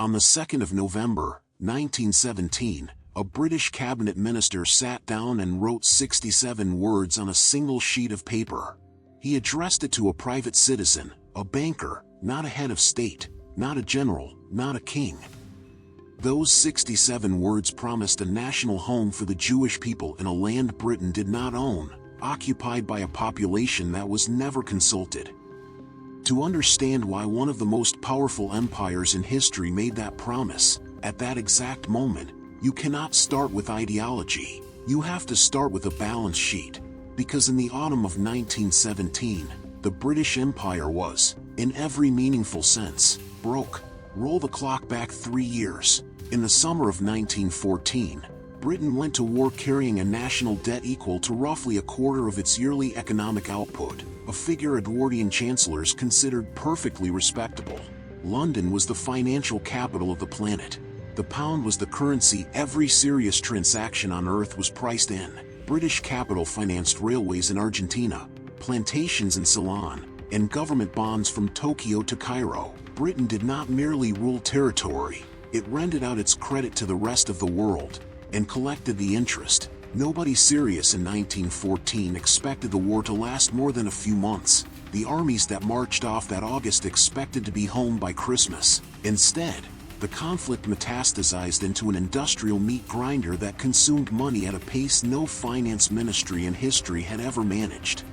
On the 2nd of November, 1917, a British cabinet minister sat down and wrote 67 words on a single sheet of paper. He addressed it to a private citizen, a banker, not a head of state, not a general, not a king. Those 67 words promised a national home for the Jewish people in a land Britain did not own, occupied by a population that was never consulted. To understand why one of the most powerful empires in history made that promise, at that exact moment, you cannot start with ideology. You have to start with a balance sheet. Because in the autumn of 1917, the British Empire was, in every meaningful sense, broke. Roll the clock back 3 years. In the summer of 1914, Britain went to war carrying a national debt equal to roughly a quarter of its yearly economic output, a figure Edwardian chancellors considered perfectly respectable. London was the financial capital of the planet. The pound was the currency every serious transaction on Earth was priced in. British capital financed railways in Argentina, plantations in Ceylon, and government bonds from Tokyo to Cairo. Britain did not merely rule territory, it rented out its credit to the rest of the world, and collected the interest. Nobody serious in 1914 expected the war to last more than a few months. The armies that marched off that August expected to be home by Christmas. Instead, the conflict metastasized into an industrial meat grinder that consumed money at a pace no finance ministry in history had ever managed.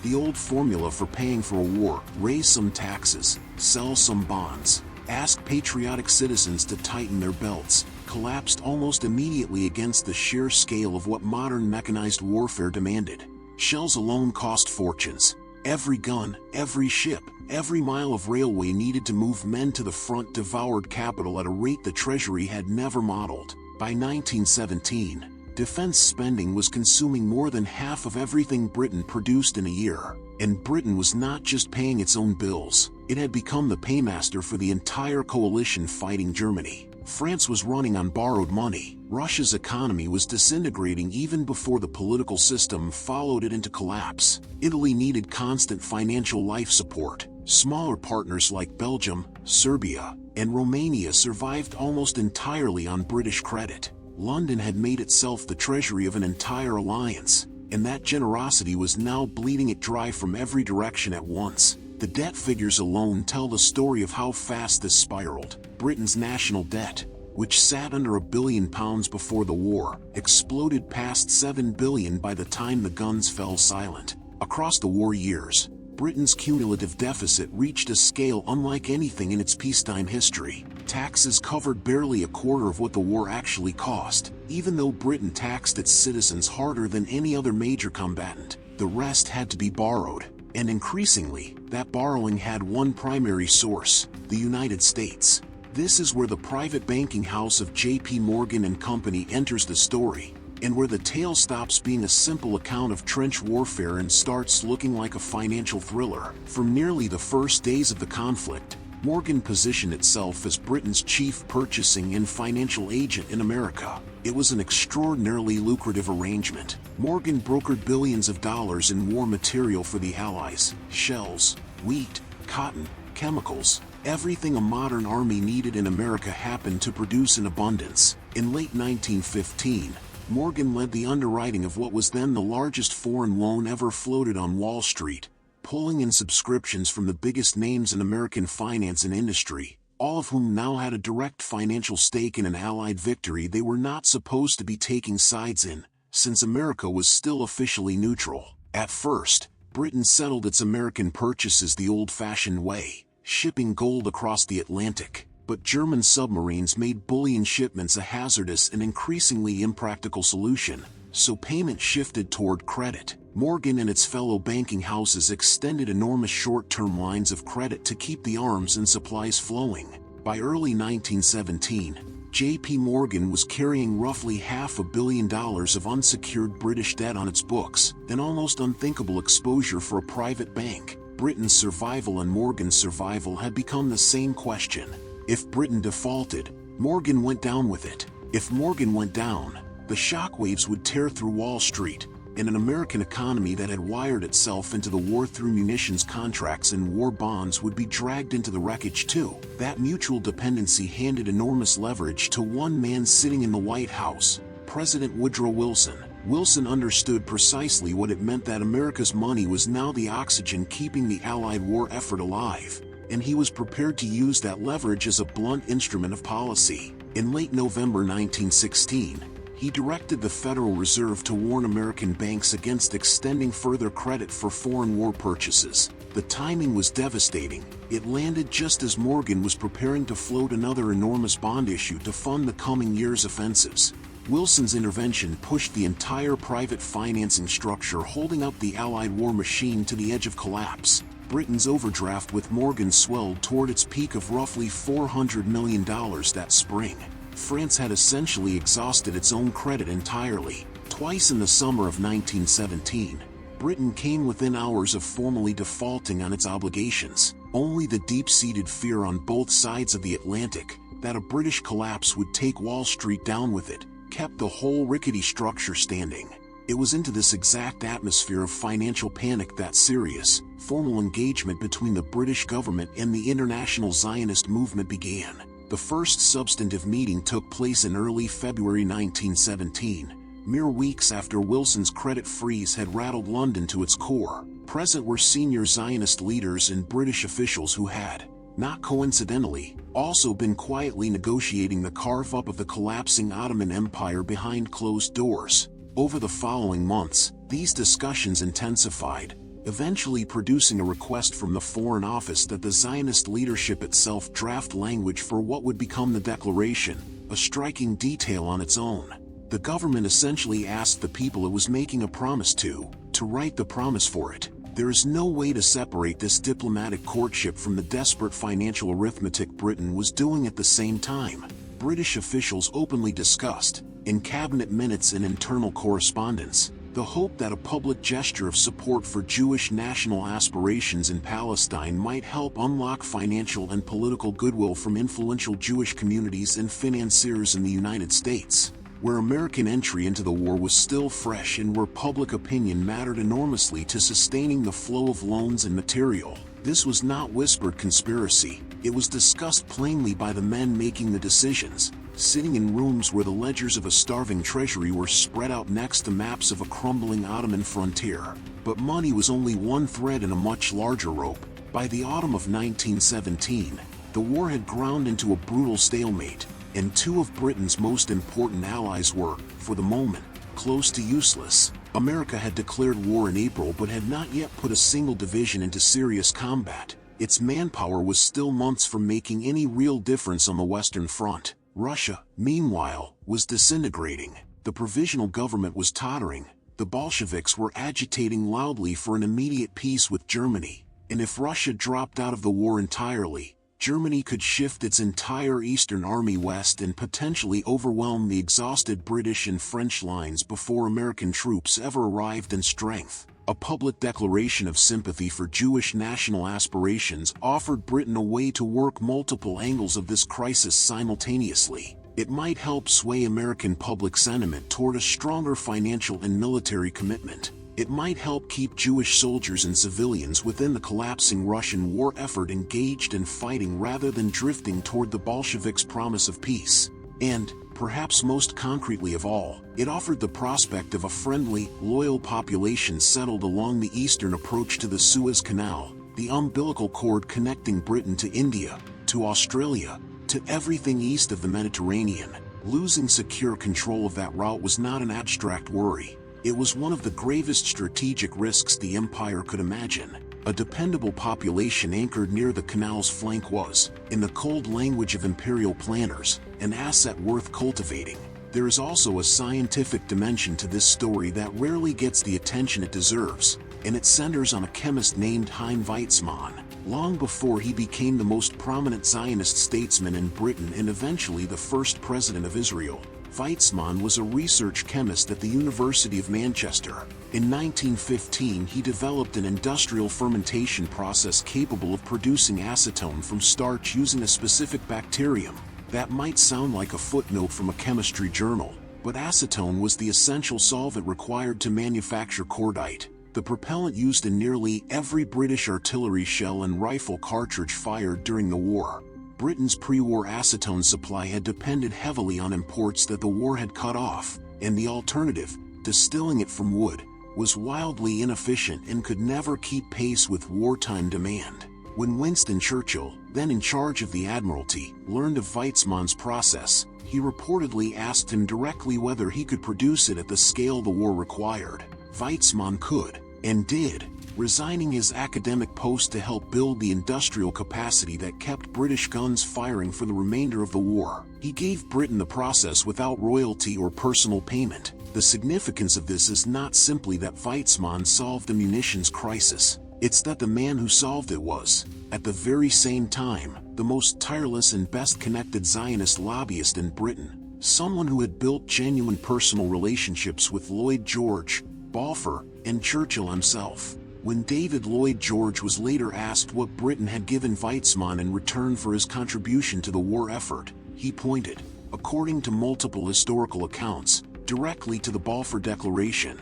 The old formula for paying for a war: raise some taxes, sell some bonds, ask patriotic citizens to tighten their belts, collapsed almost immediately against the sheer scale of what modern mechanized warfare demanded. Shells alone cost fortunes. Every gun, every ship, every mile of railway needed to move men to the front devoured capital at a rate the Treasury had never modeled. By 1917, defense spending was consuming more than half of everything Britain produced in a year. And Britain was not just paying its own bills, it had become the paymaster for the entire coalition fighting Germany. France was running on borrowed money. Russia's economy was disintegrating even before the political system followed it into collapse. Italy needed constant financial life support. Smaller partners like Belgium, Serbia, and Romania survived almost entirely on British credit. London had made itself the treasury of an entire alliance, and that generosity was now bleeding it dry from every direction at once. The debt figures alone tell the story of how fast this spiraled. Britain's national debt, which sat under £1 billion before the war, exploded past £7 billion by the time the guns fell silent. Across the war years, Britain's cumulative deficit reached a scale unlike anything in its peacetime history. Taxes covered barely a quarter of what the war actually cost. Even though Britain taxed its citizens harder than any other major combatant, the rest had to be borrowed. And increasingly, that borrowing had one primary source: the United States. This is where the private banking house of J.P. Morgan and Company enters the story, and where the tale stops being a simple account of trench warfare and starts looking like a financial thriller. From nearly the first days of the conflict, Morgan positioned itself as Britain's chief purchasing and financial agent in America. It was an extraordinarily lucrative arrangement. Morgan brokered billions of dollars in war material for the Allies: shells, wheat, cotton, chemicals. Everything a modern army needed in America happened to produce in abundance. In late 1915, Morgan led the underwriting of what was then the largest foreign loan ever floated on Wall Street, pulling in subscriptions from the biggest names in American finance and industry, all of whom now had a direct financial stake in an Allied victory they were not supposed to be taking sides in, since America was still officially neutral. At first, Britain settled its American purchases the old-fashioned way, shipping gold across the Atlantic. But German submarines made bullion shipments a hazardous and increasingly impractical solution, so payment shifted toward credit. Morgan and its fellow banking houses extended enormous short-term lines of credit to keep the arms and supplies flowing. By early 1917, J.P. Morgan was carrying roughly $500 million of unsecured British debt on its books, an almost unthinkable exposure for a private bank. Britain's survival and Morgan's survival had become the same question. If Britain defaulted, Morgan went down with it. If Morgan went down, the shockwaves would tear through Wall Street, and an American economy that had wired itself into the war through munitions contracts and war bonds would be dragged into the wreckage too. That mutual dependency handed enormous leverage to one man sitting in the White House, President Woodrow Wilson. Wilson understood precisely what it meant that America's money was now the oxygen keeping the Allied war effort alive, and he was prepared to use that leverage as a blunt instrument of policy. In late November 1916, he directed the Federal Reserve to warn American banks against extending further credit for foreign war purchases. The timing was devastating. It landed just as Morgan was preparing to float another enormous bond issue to fund the coming year's offensives. Wilson's intervention pushed the entire private financing structure holding up the Allied war machine to the edge of collapse. Britain's overdraft with Morgan swelled toward its peak of roughly $400 million that spring. France had essentially exhausted its own credit entirely. Twice in the summer of 1917, Britain came within hours of formally defaulting on its obligations. Only the deep-seated fear on both sides of the Atlantic that a British collapse would take Wall Street down with it kept the whole rickety structure standing. It was into this exact atmosphere of financial panic that serious, formal engagement between the British government and the international Zionist movement began. The first substantive meeting took place in early February 1917, mere weeks after Wilson's credit freeze had rattled London to its core. Present were senior Zionist leaders and British officials who had, not coincidentally, also been quietly negotiating the carve-up of the collapsing Ottoman Empire behind closed doors. Over the following months, these discussions intensified, eventually producing a request from the Foreign Office that the Zionist leadership itself draft language for what would become the Declaration, a striking detail on its own. The government essentially asked the people it was making a promise to write the promise for it. There is no way to separate this diplomatic courtship from the desperate financial arithmetic Britain was doing at the same time. British officials openly discussed, in cabinet minutes and internal correspondence, the hope that a public gesture of support for Jewish national aspirations in Palestine might help unlock financial and political goodwill from influential Jewish communities and financiers in the United States, where American entry into the war was still fresh and where public opinion mattered enormously to sustaining the flow of loans and material. This was not whispered conspiracy. It was discussed plainly by the men making the decisions, sitting in rooms where the ledgers of a starving treasury were spread out next to maps of a crumbling Ottoman frontier. But money was only one thread in a much larger rope. By the autumn of 1917, the war had ground into a brutal stalemate, and two of Britain's most important allies were, for the moment, close to useless. America had declared war in April but had not yet put a single division into serious combat. Its manpower was still months from making any real difference on the Western Front. Russia, meanwhile, was disintegrating. The provisional government was tottering. The Bolsheviks were agitating loudly for an immediate peace with Germany. And if Russia dropped out of the war entirely, Germany could shift its entire Eastern Army west and potentially overwhelm the exhausted British and French lines before American troops ever arrived in strength. A public declaration of sympathy for Jewish national aspirations offered Britain a way to work multiple angles of this crisis simultaneously. It might help sway American public sentiment toward a stronger financial and military commitment. It might help keep Jewish soldiers and civilians within the collapsing Russian war effort engaged and fighting rather than drifting toward the Bolsheviks' promise of peace. And, perhaps most concretely of all, it offered the prospect of a friendly, loyal population settled along the eastern approach to the Suez Canal, the umbilical cord connecting Britain to India, to Australia, to everything east of the Mediterranean. Losing secure control of that route was not an abstract worry. It was one of the gravest strategic risks the empire could imagine. A dependable population anchored near the canal's flank was, in the cold language of imperial planners, an asset worth cultivating. There is also a scientific dimension to this story that rarely gets the attention it deserves, and it centers on a chemist named Chaim Weizmann. Long before he became the most prominent Zionist statesman in Britain and eventually the first president of Israel, Weizmann was a research chemist at the University of Manchester. In 1915, he developed an industrial fermentation process capable of producing acetone from starch using a specific bacterium. That might sound like a footnote from a chemistry journal, But acetone was the essential solvent required to manufacture cordite, the propellant used in nearly every British artillery shell and rifle cartridge fired during the war. Britain's pre-war acetone supply had depended heavily on imports that the war had cut off, and the alternative, distilling it from wood, was wildly inefficient and could never keep pace with wartime demand. When Winston Churchill, then in charge of the Admiralty, learned of Weizmann's process, he reportedly asked him directly whether he could produce it at the scale the war required. Weizmann could, and did, resigning his academic post to help build the industrial capacity that kept British guns firing for the remainder of the war. He gave Britain the process without royalty or personal payment. The significance of this is not simply that Weizmann solved the munitions crisis, it's that the man who solved it was, at the very same time, the most tireless and best-connected Zionist lobbyist in Britain, someone who had built genuine personal relationships with Lloyd George, Balfour, and Churchill himself. When David Lloyd George was later asked what Britain had given Weizmann in return for his contribution to the war effort, he pointed, according to multiple historical accounts, directly to the Balfour Declaration.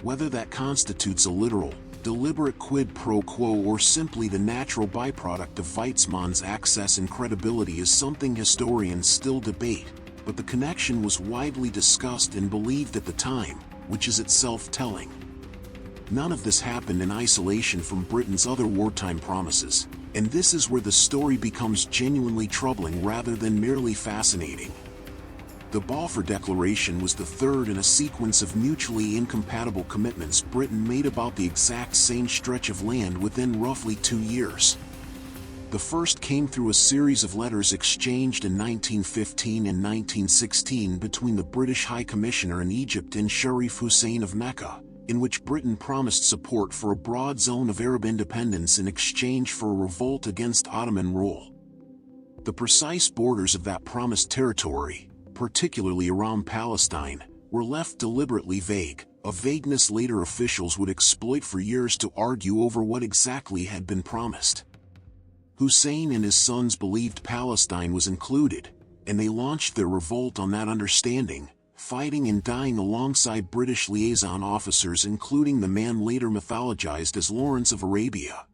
Whether that constitutes a literal, deliberate quid pro quo or simply the natural byproduct of Weizmann's access and credibility is something historians still debate, but the connection was widely discussed and believed at the time, which is itself telling. None of this happened in isolation from Britain's other wartime promises, and this is where the story becomes genuinely troubling rather than merely fascinating. The Balfour Declaration was the third in a sequence of mutually incompatible commitments Britain made about the exact same stretch of land within roughly 2 years. The first came through a series of letters exchanged in 1915 and 1916 between the British High Commissioner in Egypt and Sharif Hussein of Mecca, in which Britain promised support for a broad zone of Arab independence in exchange for a revolt against Ottoman rule. The precise borders of that promised territory, particularly around Palestine, were left deliberately vague, a vagueness later officials would exploit for years to argue over what exactly had been promised. Hussein and his sons believed Palestine was included, and they launched their revolt on that understanding, fighting and dying alongside British liaison officers including the man later mythologized as Lawrence of Arabia.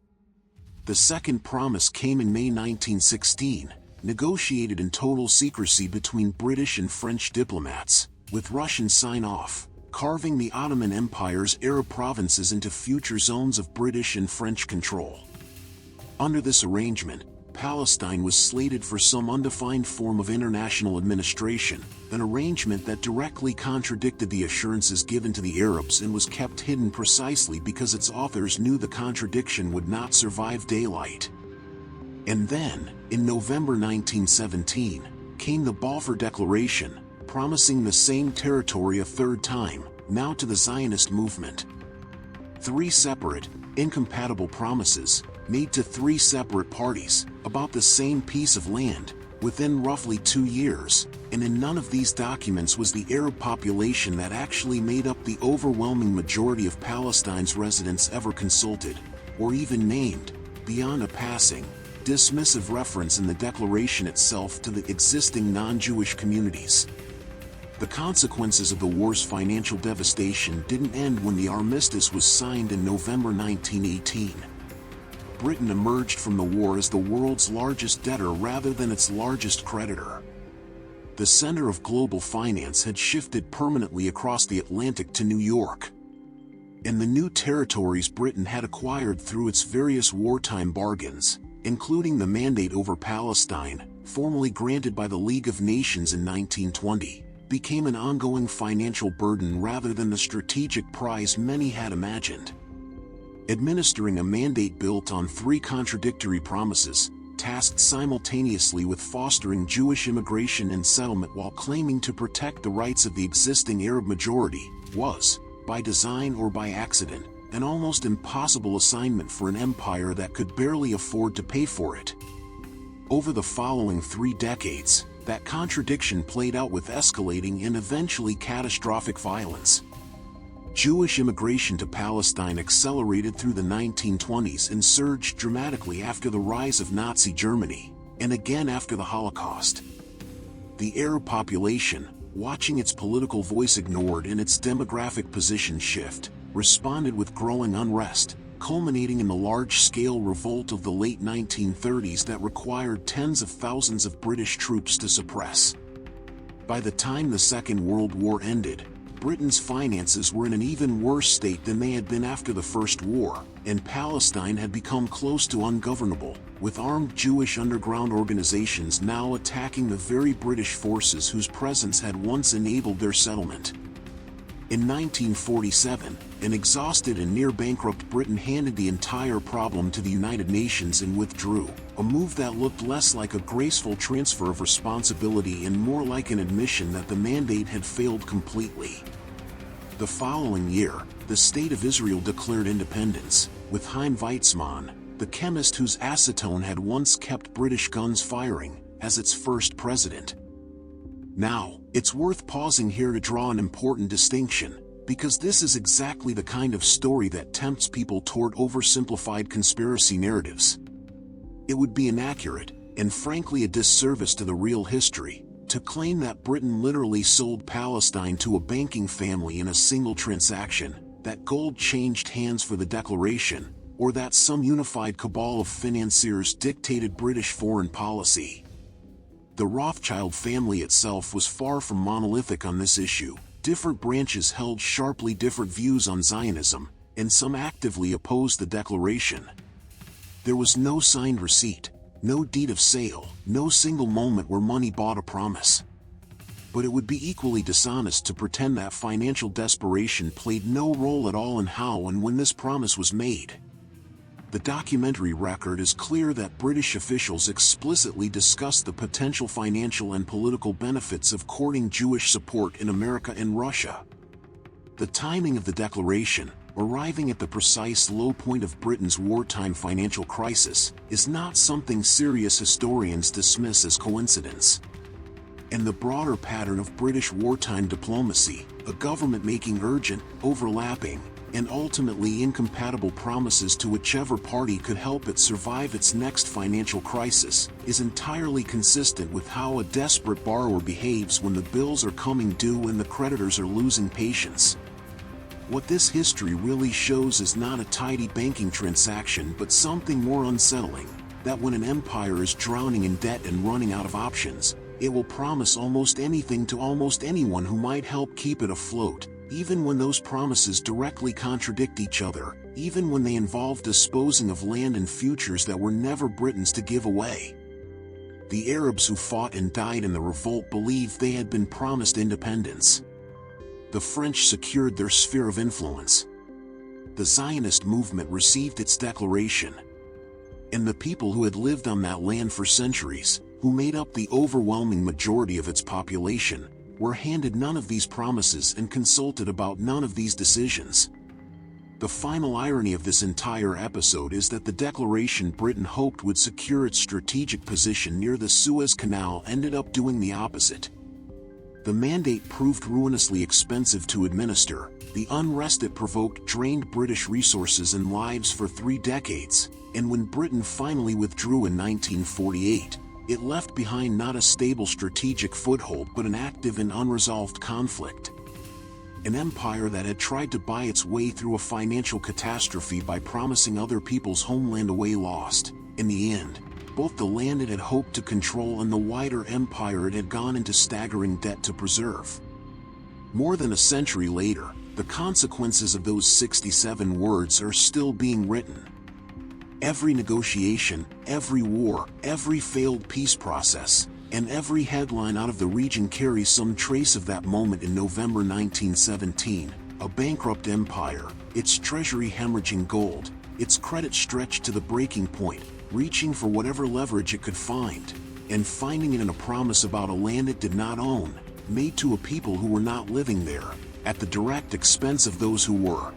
The second promise came in May 1916, negotiated in total secrecy between British and French diplomats, with Russian sign-off, carving the Ottoman Empire's Arab provinces into future zones of British and French control. Under this arrangement, Palestine was slated for some undefined form of international administration, an arrangement that directly contradicted the assurances given to the Arabs and was kept hidden precisely because its authors knew the contradiction would not survive daylight. And then, in November 1917, came the Balfour Declaration, promising the same territory a third time, now to the Zionist movement. 3 separate, incompatible promises, made to 3 separate parties, about the same piece of land, within roughly 2 years, and in none of these documents was the Arab population that actually made up the overwhelming majority of Palestine's residents ever consulted, or even named, beyond a passing, dismissive reference in the declaration itself to the existing non-Jewish communities. The consequences of the war's financial devastation didn't end when the armistice was signed in November 1918. Britain emerged from the war as the world's largest debtor rather than its largest creditor. The center of global finance had shifted permanently across the Atlantic to New York. And the new territories Britain had acquired through its various wartime bargains, including the Mandate over Palestine, formally granted by the League of Nations in 1920, became an ongoing financial burden rather than the strategic prize many had imagined. Administering a mandate built on 3 contradictory promises, tasked simultaneously with fostering Jewish immigration and settlement while claiming to protect the rights of the existing Arab majority, was, by design or by accident, an almost impossible assignment for an empire that could barely afford to pay for it. Over the following 3 decades, that contradiction played out with escalating and eventually catastrophic violence. Jewish immigration to Palestine accelerated through the 1920s and surged dramatically after the rise of Nazi Germany, and again after the Holocaust. The Arab population, watching its political voice ignored and its demographic position shift, responded with growing unrest, culminating in the large-scale revolt of the late 1930s that required tens of thousands of British troops to suppress. By the time the Second World War ended, Britain's finances were in an even worse state than they had been after the First War, and Palestine had become close to ungovernable, with armed Jewish underground organizations now attacking the very British forces whose presence had once enabled their settlement. In 1947, an exhausted and near-bankrupt Britain handed the entire problem to the United Nations and withdrew, a move that looked less like a graceful transfer of responsibility and more like an admission that the mandate had failed completely. The following year, the State of Israel declared independence, with Chaim Weizmann, the chemist whose acetone had once kept British guns firing, as its first president. Now, it's worth pausing here to draw an important distinction, because this is exactly the kind of story that tempts people toward oversimplified conspiracy narratives. It would be inaccurate, and frankly a disservice to the real history, to claim that Britain literally sold Palestine to a banking family in a single transaction, that gold changed hands for the declaration, or that some unified cabal of financiers dictated British foreign policy. The Rothschild family itself was far from monolithic on this issue. Different branches held sharply different views on Zionism, and some actively opposed the declaration. There was no signed receipt, no deed of sale, no single moment where money bought a promise. But it would be equally dishonest to pretend that financial desperation played no role at all in how and when this promise was made. The documentary record is clear that British officials explicitly discussed the potential financial and political benefits of courting Jewish support in America and Russia. The timing of the declaration, arriving at the precise low point of Britain's wartime financial crisis, is not something serious historians dismiss as coincidence. And the broader pattern of British wartime diplomacy, a government making urgent, overlapping, and ultimately incompatible promises to whichever party could help it survive its next financial crisis, is entirely consistent with how a desperate borrower behaves when the bills are coming due and the creditors are losing patience. What this history really shows is not a tidy banking transaction but something more unsettling, that when an empire is drowning in debt and running out of options, it will promise almost anything to almost anyone who might help keep it afloat, even when those promises directly contradict each other, even when they involve disposing of land and futures that were never Britain's to give away. The Arabs who fought and died in the revolt believed they had been promised independence. The French secured their sphere of influence. The Zionist movement received its declaration. And the people who had lived on that land for centuries, who made up the overwhelming majority of its population, were handed none of these promises and consulted about none of these decisions. The final irony of this entire episode is that the declaration Britain hoped would secure its strategic position near the Suez Canal ended up doing the opposite. The mandate proved ruinously expensive to administer, the unrest it provoked drained British resources and lives for 3 decades, and when Britain finally withdrew in 1948, it left behind not a stable strategic foothold but an active and unresolved conflict. An empire that had tried to buy its way through a financial catastrophe by promising other people's homeland away lost, in the end, both the land it had hoped to control and the wider empire it had gone into staggering debt to preserve. More than a century later, the consequences of those 67 words are still being written. Every negotiation, every war, every failed peace process, and every headline out of the region carries some trace of that moment in November 1917, a bankrupt empire, its treasury hemorrhaging gold, its credit stretched to the breaking point, reaching for whatever leverage it could find, and finding it in a promise about a land it did not own, made to a people who were not living there, at the direct expense of those who were.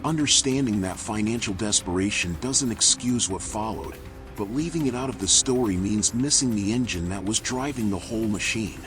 Understanding that financial desperation doesn't excuse what followed, but leaving it out of the story means missing the engine that was driving the whole machine.